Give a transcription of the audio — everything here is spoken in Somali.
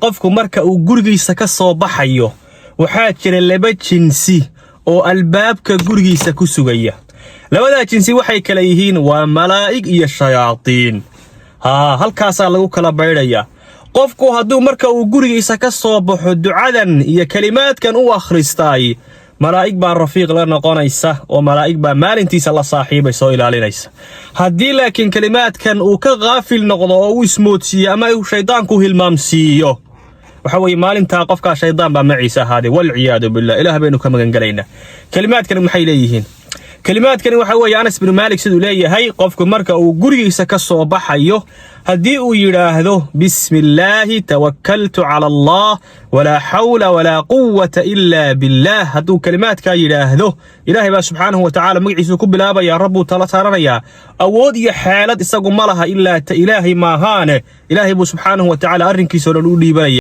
qofku marka uu gurigiisa ka soo baxayo waxaa jira laba jinsi oo albaabka gurigiisa ku sugaya. labada jinsi waxay kala yihiin waa malaa'ig iyo shayaatiin. halkaas lagu kala baydhaya. qofku hadduu marka uu gurigiisa ka soo baxo ducadan iyo kalimaadkan uu akhristaay malaa'ig baa rafiiq la noqonaysa oo malaa'ig baa maalintiisa la saaxiibay soo ilaalinaysa. haddii laakiin kalimaadkan uu ka qaafil noqdo oo uu ismoodsiiyo ama uu shaydaanku hilmaamsiiyo waxa weeye maalinta qofka shaydaan baa maciisa ahaaday wal ciyaadu billah. ilaah baynu ka magan galayna. kalimaadkan maxay leeyihiin? kalimaadkan waxa weeye Anas bin Malik sidoo leeyahay qofku marka uu gurigiisa ka soo baxayo haddii uu yiraahdo bismillaahi tawakkaltu ala Allah wala hawla wala quwwata illa billah, hadduu kalimaadka yiraahdo ilaahay baa subhanahu wa ta'ala magaciisa ku bilaabaya rabbu tala saaranaya. awood iyo xaalad isagu malaha illa ta ilaahay maahaane ilaahay buu subhanahu wa ta'ala arrinkiisa u dhiibanaya.